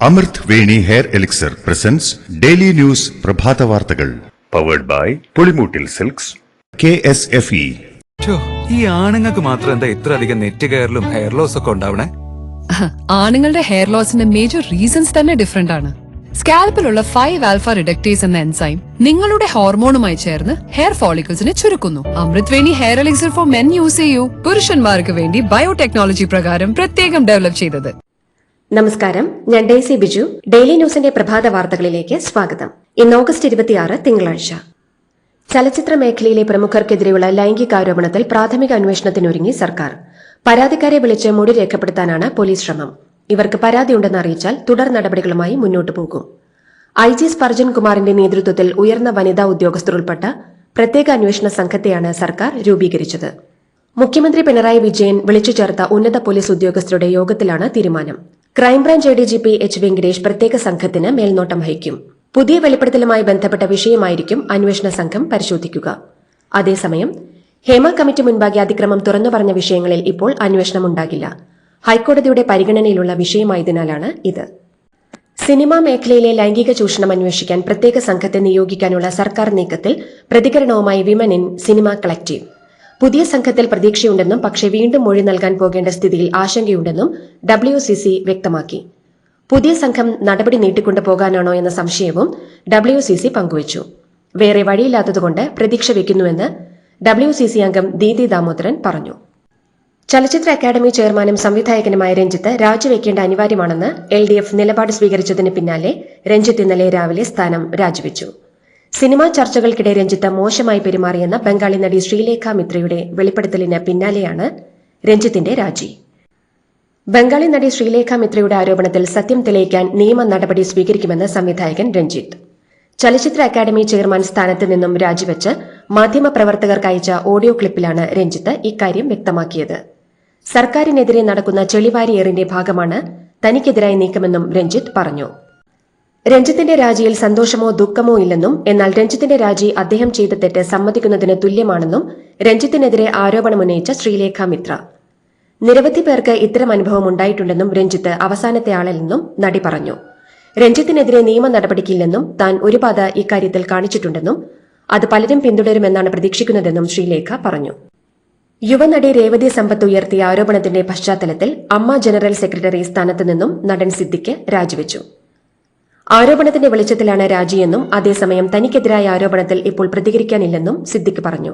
അമൃത് Veni hair elixir presents daily news പ്രഭാത വാർത്തകൾ powered by Pulimoottil silks KSFE. ഈ ആണുങ്ങൾക്ക് മാത്രം എന്താ ഇത്ര അധികം നെറ്റ് കെയറിലും ഹെയർ ലോസ് ഒക്കെ ഉണ്ടാവണേ? ആണുങ്ങളുടെ ഹെയർ ലോസിന്റെ മേജർ റീസൺസ് തന്നെ ഡിഫറെന്റ് ആണ്. സ്കാൽപ്പിലുള്ള 5 ആൽഫ റിഡക്ടേസ് എന്ന എൻസൈം നിങ്ങളുടെ ഹോർമോണുമായി ചേർന്ന് ഹെയർ ഫോളിക്കിൾസിനെ ചുരുക്കുന്നു. Amrut Veni hair elixir for men use ചെയ്യൂ. പുരുഷന്മാർക്ക് വേണ്ടി ബയോടെക്നോളജി പ്രകാരം പ്രത്യേകം ഡെവലപ്പ് ചെയ്തത്. നമസ്കാരം, ഞാൻ ഡേസി ബിജു. ഡെയിലി ന്യൂസിന്റെ പ്രഭാത വാർത്തകളിലേക്ക് സ്വാഗതം. ഇന്ന് ഓഗസ്റ്റ് 26 തിങ്കളാഴ്ച. ചലച്ചിത്ര മേഖലയിലെ പ്രമുഖർക്കെതിരെയുള്ള ലൈംഗികാരോപണത്തിൽ പ്രാഥമിക അന്വേഷണത്തിനൊരുങ്ങി സർക്കാർ. പരാതിക്കാരെ വിളിച്ച് മൊഴി രേഖപ്പെടുത്താനാണ് പോലീസ് ശ്രമം. ഇവർക്ക് പരാതിയുണ്ടെന്ന് അറിയിച്ചാൽ തുടർ നടപടികളുമായി മുന്നോട്ടു പോകും. IG സ്പർജൻ കുമാറിന്റെ നേതൃത്വത്തിൽ ഉയർന്ന വനിതാ ഉദ്യോഗസ്ഥർ ഉൾപ്പെട്ട പ്രത്യേക അന്വേഷണ സംഘത്തെയാണ് സർക്കാർ രൂപീകരിച്ചത്. മുഖ്യമന്ത്രി പിണറായി വിജയൻ വിളിച്ചു ചേർത്ത ഉന്നത പോലീസ് ഉദ്യോഗസ്ഥരുടെ യോഗത്തിലാണ് തീരുമാനം. Crime branch ADGP H. വെങ്കിടേഷ് പ്രത്യേക സംഘത്തിന് മേൽനോട്ടം വഹിക്കും. പുതിയ വെളിപ്പെടുത്തലുമായി ബന്ധപ്പെട്ട വിഷയമായിരിക്കും അന്വേഷണ സംഘം പരിശോധിക്കുക. അതേസമയം ഹേമ കമ്മിറ്റി മുൻപാകെ അതിക്രമം തുറന്നു പറഞ്ഞ വിഷയങ്ങളിൽ ഇപ്പോൾ അന്വേഷണമുണ്ടാകില്ല. ഹൈക്കോടതിയുടെ പരിഗണനയിലുള്ള വിഷയമായതിനാലാണ് ഇത്. സിനിമാ മേഖലയിലെ ലൈംഗിക ചൂഷണം അന്വേഷിക്കാൻ പ്രത്യേക സംഘത്തെ നിയോഗിക്കാനുള്ള സർക്കാർ നീക്കത്തിൽ പ്രതികരണവുമായി വിമൻ ഇൻ സിനിമ കളക്റ്റീവ്. പുതിയ സംഘത്തിൽ പ്രതീക്ഷയുണ്ടെന്നും പക്ഷേ വീണ്ടും മൊഴി നൽകാൻ പോകേണ്ട സ്ഥിതിയിൽ ആശങ്കയുണ്ടെന്നും WCC വ്യക്തമാക്കി. പുതിയ സംഘം നടപടി നീട്ടിക്കൊണ്ടു പോകാനാണോ എന്ന സംശയവും WCC പങ്കുവച്ചു. വേറെ വഴിയില്ലാത്തതുകൊണ്ട് പ്രതീക്ഷ വയ്ക്കുന്നുവെന്ന് WCC അംഗം ദീദി ദാമോദരൻ പറഞ്ഞു. ചലച്ചിത്ര അക്കാദമി ചെയർമാനും സംവിധായകനുമായ രഞ്ജിത്ത് രാജിവെക്കേണ്ട അനിവാര്യമാണെന്ന് LDF നിലപാട് സ്വീകരിച്ചതിന് പിന്നാലെ രഞ്ജിത്ത് ഇന്നലെ രാവിലെ സ്ഥാനം രാജിവെച്ചു. സിനിമാ ചർച്ചകൾക്കിടെ രഞ്ജിത്ത് മോശമായി പെരുമാറിയെന്ന ബംഗാളി നടി ശ്രീലേഖ മിത്രയുടെ വെളിപ്പെടുത്തലിന് പിന്നാലെയാണ് രഞ്ജിത്തിന്റെ രാജി. ബംഗാളി നടി ശ്രീലേഖ മിത്രയുടെ ആരോപണത്തിൽ സത്യം തെളിയിക്കാൻ നിയമ നടപടി സ്വീകരിക്കുമെന്ന് സംവിധായകൻ രഞ്ജിത്ത്. ചലച്ചിത്ര അക്കാദമി ചെയർമാൻ സ്ഥാനത്ത് നിന്നും രാജിവെച്ച് മാധ്യമപ്രവർത്തകർക്ക് അയച്ച ഓഡിയോ ക്ലിപ്പിലാണ് രഞ്ജിത്ത് ഇക്കാര്യം വ്യക്തമാക്കിയത്. സർക്കാരിനെതിരെ നടക്കുന്ന ചെളിവാരിയേറിന്റെ ഭാഗമാണ് തനിക്കെതിരായ നീക്കമെന്നും രഞ്ജിത്ത് പറഞ്ഞു. രഞ്ജിത്തിന്റെ രാജിയിൽ സന്തോഷമോ ദുഃഖമോ ഇല്ലെന്നും എന്നാൽ രഞ്ജിത്തിന്റെ രാജി അദ്ദേഹം ചെയ്ത തെറ്റ് സമ്മതിക്കുന്നതിന് തുല്യമാണെന്നും രഞ്ജിത്തിനെതിരെ ആരോപണമുന്നയിച്ച ശ്രീലേഖ മിത്ര. നിരവധി പേർക്ക് ഇത്തരം അനുഭവം ഉണ്ടായിട്ടുണ്ടെന്നും രഞ്ജിത്ത് അവസാനത്തെ ആളല്ലെന്നും നടി പറഞ്ഞു. രഞ്ജിത്തിനെതിരെ നിയമ നടപടിക്കില്ലെന്നും താൻ ഒരു പാത ഇക്കാര്യത്തിൽ കാണിച്ചിട്ടുണ്ടെന്നും അത് പലരും പിന്തുടരുമെന്നാണ് പ്രതീക്ഷിക്കുന്നതെന്നും ശ്രീലേഖ പറഞ്ഞു. യുവനടി രേവതി സമ്പത്ത് ഉയർത്തിയ ആരോപണത്തിന്റെ പശ്ചാത്തലത്തിൽ അമ്മ ജനറൽ സെക്രട്ടറി സ്ഥാനത്ത് നിന്നും നടൻ സിദ്ദിഖ് രാജിവെച്ചു. ആരോപണത്തിന്റെ വെളിച്ചത്തിലാണ് രാജിയെന്നും അതേസമയം തനിക്കെതിരായ ആരോപണത്തിൽ ഇപ്പോൾ പ്രതികരിക്കാനില്ലെന്നും സിദ്ദിഖ് പറഞ്ഞു.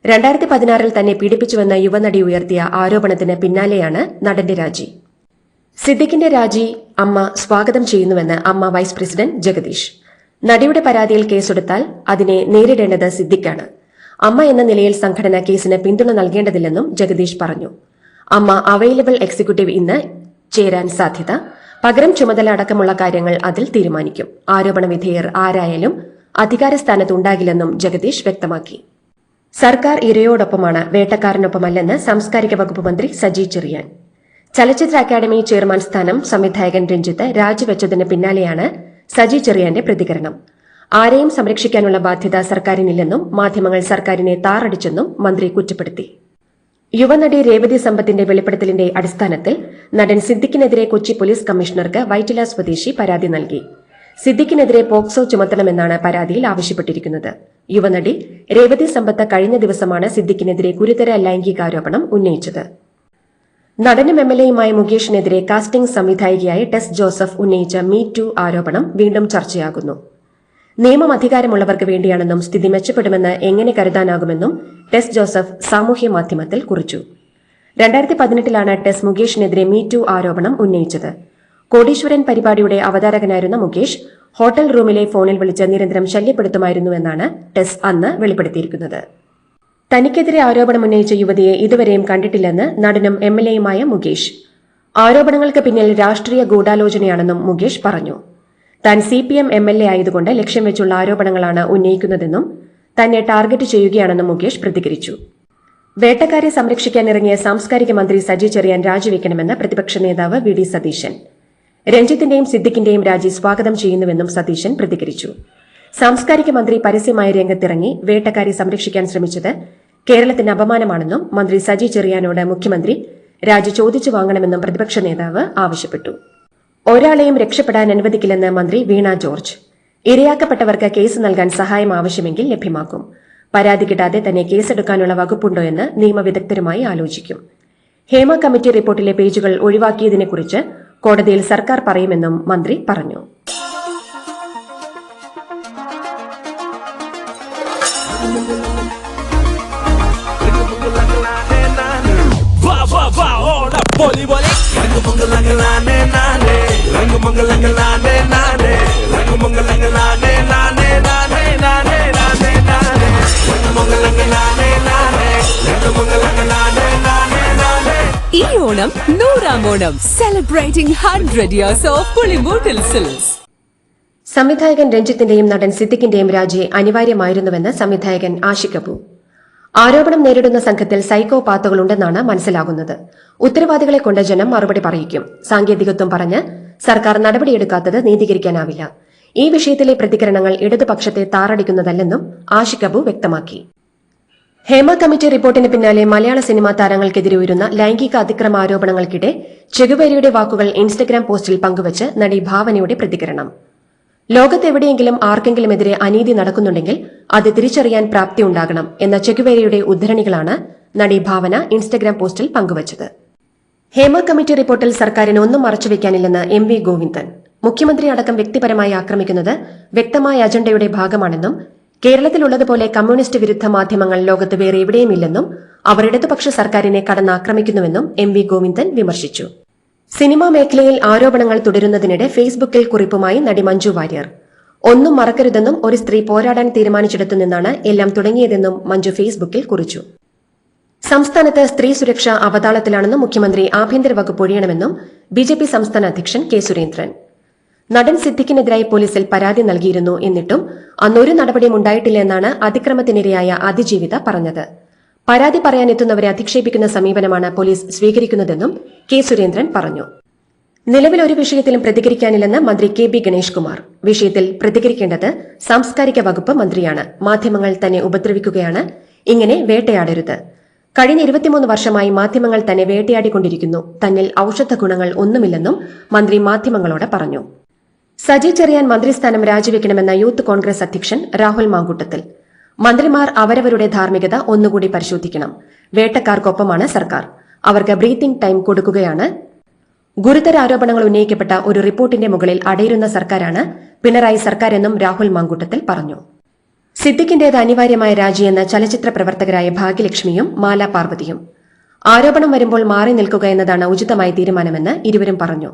2016 തന്നെ പീഡിപ്പിച്ചുവെന്ന യുവനടി ഉയർത്തിയ ആരോപണത്തിന് പിന്നാലെയാണ് നടന്റെ രാജി. സിദ്ദിഖിന്റെ രാജി അമ്മ സ്വാഗതം ചെയ്യുന്നുവെന്ന് അമ്മ വൈസ് പ്രസിഡന്റ് ജഗദീഷ്. നടിയുടെ പരാതിയിൽ കേസെടുത്താൽ അതിനെ നേരിടേണ്ടത് സിദ്ദിഖാണ്. അമ്മ എന്ന നിലയിൽ സംഘടന കേസിന് പിന്തുണ നൽകേണ്ടതില്ലെന്നും ജഗദീഷ് പറഞ്ഞു. അമ്മ അവൈലബിൾ എക്സിക്യൂട്ടീവ് ഇന്ന് ചേരാൻ സാധ്യത. പകരം ചുമതല അടക്കമുള്ള കാര്യങ്ങൾ അതിൽ തീരുമാനിക്കും. ആരോപണ വിധേയർ ആരായാലും അധികാരസ്ഥാനത്ത് ഉണ്ടാകില്ലെന്നും ജഗദീഷ് വ്യക്തമാക്കി. സർക്കാർ ഇരയോടൊപ്പമാണ്, വേട്ടക്കാരനൊപ്പമല്ലെന്ന് സാംസ്കാരിക വകുപ്പ് മന്ത്രി സജി ചെറിയാൻ. ചലച്ചിത്ര അക്കാദമി ചെയർമാൻ സ്ഥാനം സംവിധായകൻ രഞ്ജിത്ത് രാജിവെച്ചതിന് പിന്നാലെയാണ് സജി ചെറിയാന്റെ പ്രതികരണം. ആരെയും സംരക്ഷിക്കാനുള്ള ബാധ്യത സർക്കാരിനില്ലെന്നും മാധ്യമങ്ങൾ സർക്കാരിനെ താറടിച്ചെന്നും മന്ത്രി കുറ്റപ്പെടുത്തി. യുവനടി രേവതി സമ്പത്തിന്റെ വെളിപ്പെടുത്തലിന്റെ അടിസ്ഥാനത്തിൽ നടൻ സിദ്ദിഖിനെതിരെ കൊച്ചി പോലീസ് കമ്മീഷണർക്ക് വൈറ്റില സ്വദേശി പരാതി നൽകി. സിദ്ദിഖിനെതിരെ പോക്സോ ചുമത്തണമെന്നാണ് പരാതിയിൽ ആവശ്യപ്പെട്ടിരിക്കുന്നത്. യുവനടി രേവതി സമ്പത്ത് കഴിഞ്ഞ ദിവസമാണ് സിദ്ദിഖിനെതിരെ ഗുരുതര ലൈംഗികാരോപണം ഉന്നയിച്ചത്. നടനും MLAയുമായ മുകേഷിനെതിരെ കാസ്റ്റിംഗ് സംവിധായികയായ ടെസ് ജോസഫ് ഉന്നയിച്ച മീ ടു ആരോപണം വീണ്ടും ചർച്ചയാകുന്നു. നിയമം അധികാരമുള്ളവർക്ക് വേണ്ടിയാണെന്നും സ്ഥിതി മെച്ചപ്പെടുമെന്ന് എങ്ങനെ കരുതാനാകുമെന്നും ടെസ് ജോസഫ് സാമൂഹ്യ മാധ്യമത്തിൽ കുറിച്ചു. 2018 ടെസ് മുകേഷിനെതിരെ മീ ടു ആരോപണം ഉന്നയിച്ചത്. കോടീശ്വരൻ പരിപാടിയുടെ അവതാരകനായിരുന്ന മുകേഷ് ഹോട്ടൽ റൂമിലെ ഫോണിൽ വിളിച്ച് നിരന്തരം ശല്യപ്പെടുത്തുമായിരുന്നുവെന്നാണ് ടെസ് അന്ന് വെളിപ്പെടുത്തിയിരിക്കുന്നത്. തനിക്കെതിരെ ആരോപണമുന്നയിച്ച യുവതിയെ ഇതുവരെയും കണ്ടിട്ടില്ലെന്ന് നടനും MLAയുമായ മുകേഷ്. ആരോപണങ്ങൾക്ക് പിന്നിൽ രാഷ്ട്രീയ ഗൂഢാലോചനയാണെന്നും മുകേഷ് പറഞ്ഞു. താൻ CPM MLA ആയതുകൊണ്ട് ലക്ഷ്യം വെച്ചുള്ള ആരോപണങ്ങളാണ് ഉന്നയിക്കുന്നതെന്നും തന്നെ ടാർഗറ്റ് ചെയ്യുകയാണെന്നും മുകേഷ് പ്രതികരിച്ചു. വേട്ടക്കാരെ സംരക്ഷിക്കാനിറങ്ങിയ സാംസ്കാരിക മന്ത്രി സജി ചെറിയാൻ രാജിവെക്കണമെന്ന് പ്രതിപക്ഷ നേതാവ് VD സതീശൻ. രഞ്ജിത്തിന്റെയും സിദ്ദിഖിന്റെയും രാജി സ്വാഗതം ചെയ്യുന്നുവെന്നും സതീശൻ പ്രതികരിച്ചു. സാംസ്കാരിക മന്ത്രി പരസ്യമായ രംഗത്തിറങ്ങി വേട്ടക്കാരെ സംരക്ഷിക്കാൻ ശ്രമിച്ചത് കേരളത്തിന് അപമാനമാണെന്നും മന്ത്രി സജി ചെറിയാനോട് മുഖ്യമന്ത്രി രാജി ചോദിച്ചു വാങ്ങണമെന്നും പ്രതിപക്ഷ നേതാവ് ആവശ്യപ്പെട്ടു. ഒരാളെയും രക്ഷപ്പെടാൻ അനുവദിക്കില്ലെന്ന് മന്ത്രി വീണ ജോർജ്. ഇരയാക്കപ്പെട്ടവർക്ക് കേസ് നൽകാൻ സഹായം ആവശ്യമെങ്കിൽ ലഭ്യമാക്കും. പരാതി കിട്ടാതെ തന്നെ കേസെടുക്കാനുള്ള വകുപ്പുണ്ടോ എന്ന് നിയമവിദഗ്ധരുമായി ആലോചിക്കും. ഹേമ കമ്മിറ്റി റിപ്പോർട്ടിലെ പേജുകൾ ഒഴിവാക്കിയതിനെക്കുറിച്ച് കോടതിയിൽ സർക്കാർ പറയുമെന്നും മന്ത്രി പറഞ്ഞു. ഈ Onam 100ാം Onam, celebrating 100 years of Pulimoottil silks. സംവിധായകൻ രഞ്ജിത്തിന്റെയും നടൻ സിദ്ദിഖിന്റെയും രാജി അനിവാര്യമായിരുന്നുവെന്ന് സംവിധായകൻ ആഷിഖ് കപൂർ. ആരോപണം നേരിടുന്ന സംഘത്തിൽ സൈക്കോപാത്തുകളുണ്ടെന്നാണ് മനസ്സിലാകുന്നത്. ഉത്തരവാദികളെ കൊണ്ട് ജനം മറുപടി പറയിക്കും. സാങ്കേതികത്വം പറഞ്ഞ് സർക്കാർ നടപടിയെടുക്കാത്തത് നീതീകരിക്കാനാവില്ല. ഈ വിഷയത്തിലെ പ്രതികരണങ്ങൾ ഇടതുപക്ഷത്തെ താറടിക്കുന്നതല്ലെന്നും ആഷിഖ് കപൂർ വ്യക്തമാക്കി. ഹേമ കമ്മിറ്റി റിപ്പോർട്ടിന് പിന്നാലെ മലയാള സിനിമാ താരങ്ങൾക്കെതിരെ ഉയരുന്ന ലൈംഗിക അതിക്രമ ആരോപണങ്ങൾക്കിടെ ചെഗുവേരയുടെ വാക്കുകൾ ഇൻസ്റ്റഗ്രാം പോസ്റ്റിൽ പങ്കുവച്ച് നടി ഭാവനയുടെ പ്രതികരണം. ലോകത്തെവിടെയെങ്കിലും ആർക്കെങ്കിലുമെതിരെ അനീതി നടക്കുന്നുണ്ടെങ്കിൽ അത് തിരിച്ചറിയാൻ പ്രാപ്തിയുണ്ടാകണം എന്ന ചെഗുവേരയുടെ ഉദ്ധരണികളാണ് നടി ഭാവന ഇൻസ്റ്റഗ്രാം പോസ്റ്റിൽ പങ്കുവച്ചത്. ഹേമ കമ്മിറ്റി റിപ്പോർട്ടിൽ സർക്കാരിന് ഒന്നും മറച്ചുവെക്കാനില്ലെന്ന് എം വി ഗോവിന്ദൻ. മുഖ്യമന്ത്രി അടക്കം വ്യക്തിപരമായി ആക്രമിക്കുന്നത് വ്യക്തമായ അജണ്ടയുടെ ഭാഗമാണെന്നും കേരളത്തിലുള്ളതുപോലെ കമ്മ്യൂണിസ്റ്റ് വിരുദ്ധ മാധ്യമങ്ങൾ ലോകത്ത് വേറെ എവിടെയുമില്ലെന്നും അവർ ഇടതുപക്ഷ സർക്കാരിനെ കടന്നാക്രമിക്കുന്നുവെന്നും എം വി ഗോവിന്ദൻ വിമർശിച്ചു. സിനിമാ മേഖലയിൽ ആരോപണങ്ങൾ തുടരുന്നതിനിടെ ഫേസ്ബുക്കിൽ കുറിപ്പുമായി നടി മഞ്ജു വാര്യർ. ഒന്നും മറക്കരുതെന്നും ഒരു സ്ത്രീ പോരാടാൻ തീരുമാനിച്ചിടത്തു നിന്നാണ് എല്ലാം തുടങ്ങിയതെന്നും മഞ്ജു ഫേസ്ബുക്കിൽ കുറിച്ചു. സംസ്ഥാനത്ത് സ്ത്രീ സുരക്ഷ അവതാളത്തിലാണെന്നും മുഖ്യമന്ത്രി ആഭ്യന്തര വകുപ്പ് ഒഴിയണമെന്നും ബിജെപി സംസ്ഥാന അധ്യക്ഷൻ കെ സുരേന്ദ്രൻ. നടൻ സിദ്ദിഖിനെതിരായി പോലീസിൽ പരാതി നൽകിയിരുന്നു. എന്നിട്ടും അന്നൊരു നടപടിയും ഉണ്ടായിട്ടില്ല എന്നാണ് അതിക്രമത്തിനിരയായ അതിജീവിത പറഞ്ഞത്. പരാതി പറയാനെത്തുന്നവരെ അധിക്ഷേപിക്കുന്ന സമീപനമാണ് പോലീസ് സ്വീകരിക്കുന്നതെന്നും കെ സുരേന്ദ്രൻ പറഞ്ഞു. നിലവിൽ ഒരു വിഷയത്തിലും പ്രതികരിക്കാനില്ലെന്ന് മന്ത്രി കെ ബി ഗണേഷ് കുമാർ. വിഷയത്തിൽ പ്രതികരിക്കേണ്ടത് സാംസ്കാരിക വകുപ്പ് മന്ത്രിയാണ്. മാധ്യമങ്ങൾ തന്നെ ഉപദ്രവിക്കുകയാണ്. ഇങ്ങനെ വേട്ടയാടരുത്. കഴിഞ്ഞ 23 വർഷമായി മാധ്യമങ്ങൾ തന്നെ വേട്ടയാടിക്കൊണ്ടിരിക്കുന്നു. തന്നിൽ ഔഷധ ഗുണങ്ങൾ ഒന്നുമില്ലെന്നും മന്ത്രി മാധ്യമങ്ങളോട് പറഞ്ഞു. സജി ചെറിയാൻ മന്ത്രിസ്ഥാനം രാജിവെക്കണമെന്ന യൂത്ത് കോൺഗ്രസ് അധ്യക്ഷൻ രാഹുൽ മാങ്കൂട്ടത്തിൽ. മന്ത്രിമാർ അവരവരുടെ ധാർമ്മികത ഒന്നുകൂടി പരിശോധിക്കണം. വേട്ടക്കാർക്കൊപ്പമാണ് സർക്കാർ. അവർക്ക് ബ്രീത്തിംഗ് ടൈം കൊടുക്കുകയാണ്. ഗുരുതര ആരോപണങ്ങൾ ഉന്നയിക്കപ്പെട്ട ഒരു റിപ്പോർട്ടിന്റെ മുകളിൽ അടയിരുന്ന സർക്കാരാണ് പിണറായി സർക്കാരെന്നും രാഹുൽ മാങ്കൂട്ടത്തിൽ പറഞ്ഞു. സിദ്ദിഖിന്റേത് അനിവാര്യമായ രാജിയെന്ന് ചലച്ചിത്ര പ്രവർത്തകരായ ഭാഗ്യലക്ഷ്മിയും മാല പാർവതിയും. ആരോപണം വരുമ്പോൾ മാറി നിൽക്കുക എന്നതാണ് ഉചിതമായ തീരുമാനമെന്ന് ഇരുവരും പറഞ്ഞു.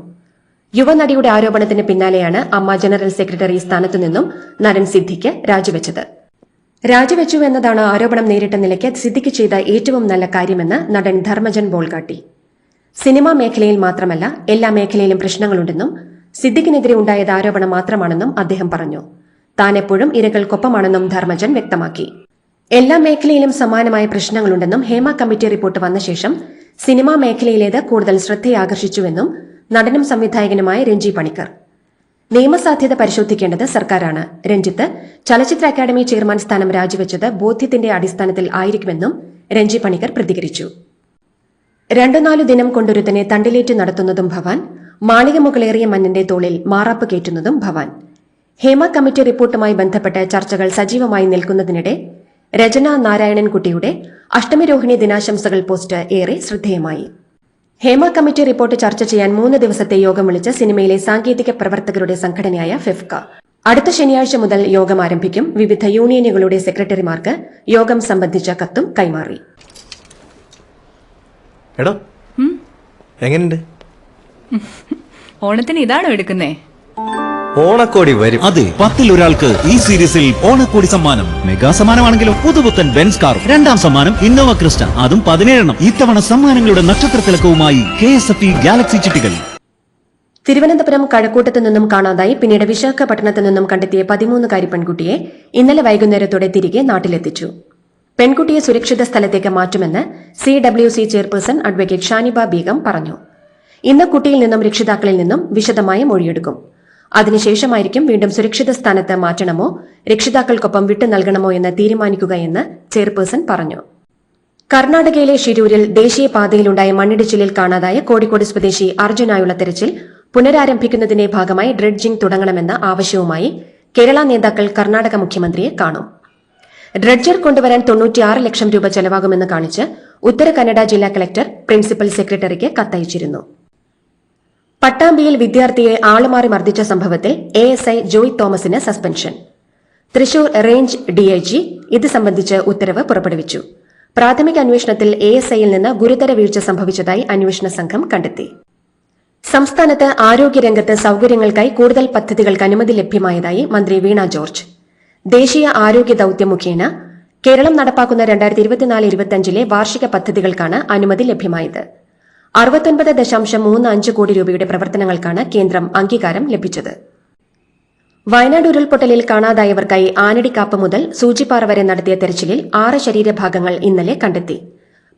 യുവനടിയുടെ ആരോപണത്തിന് പിന്നാലെയാണ് അമ്മ ജനറൽ സെക്രട്ടറി സ്ഥാനത്തുനിന്നും നടൻ സിദ്ദിഖ് രാജിവെച്ചത്. രാജിവെച്ചു എന്നതാണ് ആരോപണം നേരിട്ട നിലയ്ക്ക് സിദ്ദിഖ് ചെയ്ത ഏറ്റവും നല്ല കാര്യമെന്ന് നടൻ ധർമ്മജൻ ബോൾഗാട്ടി. സിനിമാ മേഖലയിൽ മാത്രമല്ല എല്ലാ മേഖലയിലും പ്രശ്നങ്ങളുണ്ടെന്നും സിദ്ദിഖിനെതിരെ ഉണ്ടായത് ആരോപണം മാത്രമാണെന്നും അദ്ദേഹം പറഞ്ഞു. താൻ എപ്പോഴും ഇരകൾക്കൊപ്പമാണെന്നും ധർമ്മജൻ വ്യക്തമാക്കി. എല്ലാ മേഖലയിലും സമാനമായ പ്രശ്നങ്ങളുണ്ടെന്നും ഹേമ കമ്മിറ്റി റിപ്പോർട്ട് വന്ന ശേഷം സിനിമാ മേഖലയിലേത് കൂടുതൽ ശ്രദ്ധയാകർഷിച്ചുവെന്നും നടനും സംവിധായകനുമായ രഞ്ജി പണിക്കർ. നിയമസാധ്യത പരിശോധിക്കേണ്ടത് സർക്കാരാണ്. രഞ്ജിത്ത് ചലച്ചിത്ര അക്കാദമി ചെയർമാൻ സ്ഥാനം രാജിവെച്ചത് ബോധ്യത്തിന്റെ അടിസ്ഥാനത്തിൽ ആയിരിക്കുമെന്നും രഞ്ജി പണിക്കർ പ്രതികരിച്ചു. 2-4 ദിനം കൊണ്ടൊരുത്തനെ തണ്ടിലേറ്റ് നടത്തുന്നതും ഭവാൻ, മാളിക മുകളേറിയ മഞ്ഞന്റെ തോളിൽ മാറാപ്പ് കയറ്റുന്നതും ഭവാൻ. ഹേമ കമ്മിറ്റി റിപ്പോർട്ടുമായി ബന്ധപ്പെട്ട് ചർച്ചകൾ സജീവമായി നിൽക്കുന്നതിനിടെ രചന നാരായണൻകുട്ടിയുടെ അഷ്ടമിരോഹിണി ദിനാശംസകൾ പോസ്റ്റ് ഏറെ ശ്രദ്ധേയമായി. ഹേമ കമ്മിറ്റി റിപ്പോർട്ട് ചർച്ച ചെയ്യാൻ 3 ദിവസത്തെ യോഗം വിളിച്ച് സിനിമയിലെ സാങ്കേതിക പ്രവർത്തകരുടെ സംഘടനയായ ഫെഫ്ക. അടുത്ത ശനിയാഴ്ച മുതൽ യോഗം ആരംഭിക്കും. വിവിധ യൂണിയനുകളുടെ സെക്രട്ടറിമാർക്ക് യോഗം സംബന്ധിച്ച കത്തും കൈമാറി. എങ്ങനെയുണ്ട്? ഓണത്തിന് ഇതാണോ എടുക്കുന്നേ? ഓണക്കോടി വരും. അതെ, 10ൽ ഒരാൾക്ക് ഈ സീരീസിൽ ഓണക്കോടി സമ്മാനം. മെഗാ സമ്മാനമാണെങ്കിലും പുതുപുത്തൻ ബെൻസ് കാർ. 2ാം സമ്മാനം ഇന്നോവ ക്രിസ്റ്റ, അതും 17. ഇത്തവണ സമ്മാനങ്ങളുടെ നക്ഷത്ര തിലക്കവുമായി KSFE ഗാലക്സി ചിട്ടികൾ. തിരുവനന്തപുരം കഴക്കൂട്ടത്തു നിന്നും കാണാതായി പിന്നീട് വിശാഖപട്ടണത്തു നിന്നും കണ്ടെത്തിയ 13-കാരി പെൺകുട്ടിയെ ഇന്നലെ വൈകുന്നേരത്തോടെ തിരികെ നാട്ടിലെത്തിച്ചു. പെൺകുട്ടിയെ സുരക്ഷിത സ്ഥലത്തേക്ക് മാറ്റുമെന്ന് CWC chairperson advocate Shaniba Begum പറഞ്ഞു. ഇന്ന് കുട്ടിയിൽ നിന്നും രക്ഷിതാക്കളിൽ നിന്നും വിശദമായ മൊഴിയെടുക്കും. അതിനുശേഷമായിരിക്കും വീണ്ടും സുരക്ഷിത സ്ഥാനത്ത് മാറ്റണമോ രക്ഷിതാക്കൾക്കൊപ്പം വിട്ടു നൽകണമോ എന്ന് തീരുമാനിക്കുകയെന്ന് ചെയർപേഴ്സൺ പറഞ്ഞു. കർണാടകയിലെ ഷിരൂരിൽ ദേശീയപാതയിലുണ്ടായ മണ്ണിടിച്ചിലിൽ കാണാതായ കോഴിക്കോട് സ്വദേശി അർജുനായുള്ള തെരച്ചിൽ പുനരാരംഭിക്കുന്നതിന്റെ ഭാഗമായി ഡ്രെഡ്ജിംഗ് തുടങ്ങണമെന്ന ആവശ്യവുമായി കേരള നേതാക്കൾ കർണാടക മുഖ്യമന്ത്രിയെ കാണും. ഡ്രെഡ്ജർ കൊണ്ടുവരാൻ 96 ലക്ഷം രൂപ ചെലവാകുമെന്ന് കാണിച്ച് ഉത്തര കന്നഡ ജില്ലാ കളക്ടർ പ്രിൻസിപ്പൽ സെക്രട്ടറിക്ക് കത്തയച്ചിരുന്നു. പട്ടാമ്പിയിൽ വിദ്യാർത്ഥിയെ ആളുമാറി മർദ്ദിച്ച സംഭവത്തിൽ ASI ജോയ് തോമസിന് സസ്പെൻഷൻ. തൃശൂർ റേഞ്ച് DIG ഇത് സംബന്ധിച്ച് ഉത്തരവ് പുറപ്പെടുവിച്ചു. പ്രാഥമിക അന്വേഷണത്തിൽ ASIയിൽ നിന്ന് ഗുരുതര വീഴ്ച സംഭവിച്ചതായി അന്വേഷണ സംഘം കണ്ടെത്തി. സംസ്ഥാനത്ത് ആരോഗ്യരംഗത്ത് സൌകര്യങ്ങൾക്കായി കൂടുതൽ പദ്ധതികൾക്ക് അനുമതി ലഭ്യമായതായി മന്ത്രി വീണ ജോർജ്. ദേശീയ ആരോഗ്യ ദൌത്യം മുഖേന കേരളം നടപ്പാക്കുന്ന 2024-25 വാർഷിക പദ്ധതികൾക്കാണ് അനുമതി ലഭ്യമായത്. 69.35 കോടി രൂപയുടെ പ്രവർത്തനങ്ങൾക്കാണ് കേന്ദ്രം അംഗീകാരം ലഭിച്ചത്. വയനാട് ഉരുൾപൊട്ടലിൽ കാണാതായവർക്കായി ആനടിക്കാപ്പ് മുതൽ സൂചിപ്പാറ വരെ നടത്തിയ തെരച്ചിലിൽ 6 ശരീരഭാഗങ്ങൾ ഇന്നലെ കണ്ടെത്തി.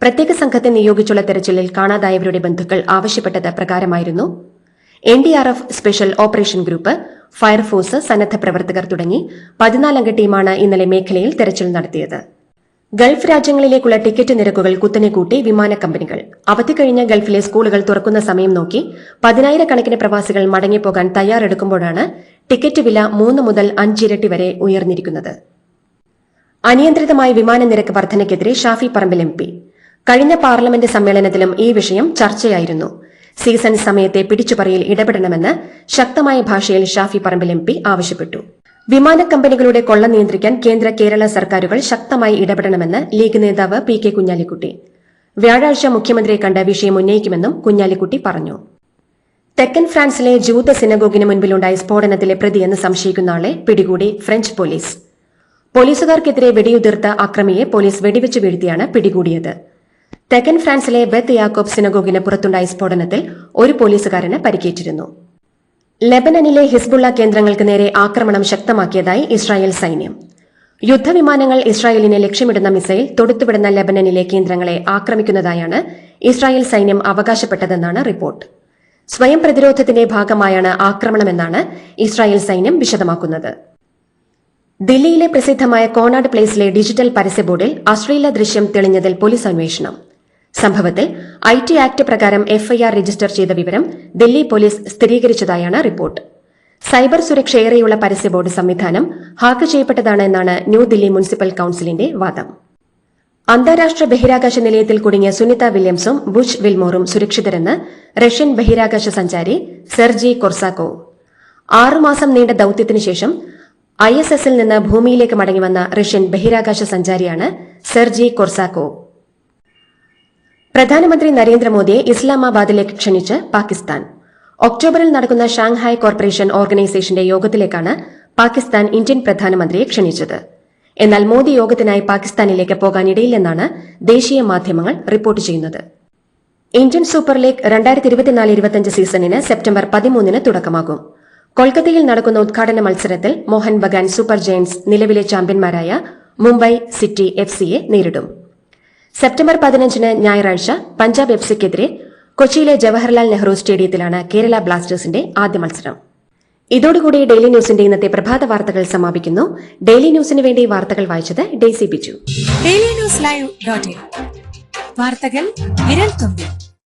പ്രത്യേക സംഘത്തെ നിയോഗിച്ചുള്ള തെരച്ചിലിൽ കാണാതായവരുടെ ബന്ധുക്കൾ ആവശ്യപ്പെട്ടത് പ്രകാരമായിരുന്നു. NDRF special operation group, fire force, സന്നദ്ധ പ്രവർത്തകർ തുടങ്ങി 14 അംഗ ടീമാണ് ഇന്നലെ മേഖലയിൽ തെരച്ചിൽ നടത്തിയത്. ഗൾഫ് രാജ്യങ്ങളിലേക്കുള്ള ടിക്കറ്റ് നിരക്കുകൾ കുത്തനെ കൂട്ടി വിമാന കമ്പനികൾ. അവധി കഴിഞ്ഞ ഗൾഫിലെ സ്കൂളുകൾ തുറക്കുന്ന സമയം നോക്കി 10,000 കണക്കിന് പ്രവാസികൾ മടങ്ങിപ്പോകാൻ തയ്യാറെടുക്കുമ്പോഴാണ് ടിക്കറ്റ് വില 3 മുതൽ 5 ഇരട്ടി വരെ ഉയർന്നിരിക്കുന്നത്. അനിയന്ത്രിതമായ വിമാന നിരക്ക് വർധനയ്ക്കെതിരെ ഷാഫി പറമ്പിൽ MP. കഴിഞ്ഞ പാർലമെന്റ് സമ്മേളനത്തിലും ഈ വിഷയം ചർച്ചയായിരുന്നു. സീസൺ സമയത്തെ പിടിച്ചുപറിയിൽ ഇടപെടണമെന്ന് ശക്തമായ ഭാഷയിൽ ഷാഫി പറമ്പിൽ MP ആവശ്യപ്പെട്ടു. വിമാന കമ്പനികളുടെ കൊള്ള നിയന്ത്രിക്കാൻ കേന്ദ്ര കേരള സർക്കാരുകൾ ശക്തമായി ഇടപെടണമെന്ന് ലീഗ് നേതാവ് PK കുഞ്ഞാലിക്കുട്ടി. വ്യാഴാഴ്ച മുഖ്യമന്ത്രിയെ കണ്ട് വിഷയം ഉന്നയിക്കുമെന്നും കുഞ്ഞാലിക്കുട്ടി പറഞ്ഞു. തെക്കൻ ഫ്രാൻസിലെ ജൂത സിനഗോഗിന് മുൻപിലുണ്ടായ സ്ഫോടനത്തിലെ പ്രതിയെന്ന് സംശയിക്കുന്ന ആളെ പിടികൂടി ഫ്രഞ്ച് പോലീസ്. പോലീസുകാർക്കെതിരെ വെടിയുതിർത്ത അക്രമിയെ പോലീസ് വെടിവെച്ച് വീഴ്ത്തിയാണ് പിടികൂടിയത്. തെക്കൻ ഫ്രാൻസിലെ ബെത്ത് യാക്കോബ് സിനഗോഗിന് പുറത്തുണ്ടായ സ്ഫോടനത്തിൽ ഒരു പോലീസുകാരന് പരിക്കേറ്റിരുന്നു. ലെബനനിലെ ഹിസ്ബുള്ള കേന്ദ്രങ്ങൾക്ക് നേരെ ആക്രമണം ശക്തമാക്കിയതായി ഇസ്രായേൽ സൈന്യം. യുദ്ധവിമാനങ്ങൾ ഇസ്രായേലിനെ ലക്ഷ്യമിടുന്ന മിസൈൽ തൊടുത്തുവിടുന്ന ലെബനനിലെ കേന്ദ്രങ്ങളെ ആക്രമിക്കുന്നതായാണ് ഇസ്രായേൽ സൈന്യം അവകാശപ്പെട്ടതെന്നാണ് റിപ്പോർട്ട്. സ്വയം പ്രതിരോധത്തിന്റെ ഭാഗമായാണ് ആക്രമണമെന്നാണ് ഇസ്രായേൽ സൈന്യം വിശദമാക്കുന്നത്. ദില്ലിയിലെ പ്രസിദ്ധമായ കോണാട് പ്ലേസിലെ ഡിജിറ്റൽ പരസ്യ ബോർഡിൽ അശ്ലീല ദൃശ്യം തെളിഞ്ഞതിൽ പോലീസ് അന്വേഷണം. സംഭവത്തിൽ IT ആക്ട് പ്രകാരം FIR രജിസ്റ്റർ ചെയ്ത വിവരം ദില്ലി പോലീസ് സ്ഥിരീകരിച്ചതായാണ് റിപ്പോർട്ട്. സൈബർ സുരക്ഷയേറെയുള്ള പരസ്യ ബോർഡ് സംവിധാനം ഹാക്ക് ചെയ്യപ്പെട്ടതാണ് എന്നാണ് ന്യൂദില്ലി മുനിസിപ്പൽ കൌൺസിലിന്റെ വാദം. അന്താരാഷ്ട്ര ബഹിരാകാശ നിലയത്തിൽ കുടുങ്ങിയ സുനിത വില്യംസും ബുഷ് വിൽമോറും സുരക്ഷിതരെന്ന് റഷ്യൻ ബഹിരാകാശ സഞ്ചാരി സെർജി കൊർസാക്കോവ്. 6 മാസം നീണ്ട ദൌത്യത്തിനു ശേഷം ISSൽ നിന്ന് ഭൂമിയിലേക്ക് മടങ്ങിവന്ന റഷ്യൻ ബഹിരാകാശ സഞ്ചാരിയാണ് സെർജി കൊർസാക്കോവ്. പ്രധാനമന്ത്രി നരേന്ദ്രമോദിയെ ഇസ്ലാമാബാദിലേക്ക് ക്ഷണിച്ച് പാകിസ്ഥാൻ. ഒക്ടോബറിൽ നടക്കുന്ന ഷാങ്ഹായ് കോർപ്പറേഷൻ ഓർഗനൈസേഷന്റെ യോഗത്തിലേക്കാണ് പാകിസ്ഥാൻ ഇന്ത്യൻ പ്രധാനമന്ത്രിയെ ക്ഷണിച്ചത്. എന്നാൽ മോദി യോഗത്തിനായി പാകിസ്ഥാനിലേക്ക് പോകാനിടയില്ലെന്നാണ് ദേശീയ മാധ്യമങ്ങൾ റിപ്പോർട്ട് ചെയ്യുന്നത്. ഇന്ത്യൻ സൂപ്പർ ലീഗ് 2024-25 സീസണിന് സെപ്റ്റംബർ 13 തുടക്കമാകും. കൊൽക്കത്തയിൽ നടക്കുന്ന ഉദ്ഘാടന മത്സരത്തിൽ മോഹൻ ബഗാൻ സൂപ്പർ ജയന്റ്സ് നിലവിലെ ചാമ്പ്യന്മാരായ മുംബൈ സിറ്റി FCയെ നേരിടും. സെപ്റ്റംബർ 15 ഞായറാഴ്ച പഞ്ചാബ് FCക്കെതിരെ കൊച്ചിയിലെ ജവഹർലാൽ നെഹ്റു സ്റ്റേഡിയത്തിലാണ് കേരള ബ്ലാസ്റ്റേഴ്സിന്റെ ആദ്യ മത്സരം. ഇതോടുകൂടി ഡെയിലി ന്യൂസിന്റെ ഇന്നത്തെ പ്രഭാത വാർത്തകൾ സമാപിക്കുന്നു. ഡെയിലി ന്യൂസിന് വേണ്ടി വാർത്തകൾ വായിച്ചത് Daisy Biju. Daily news live .in വാർത്തകൾ വിരൽ തുമ്പിൽ.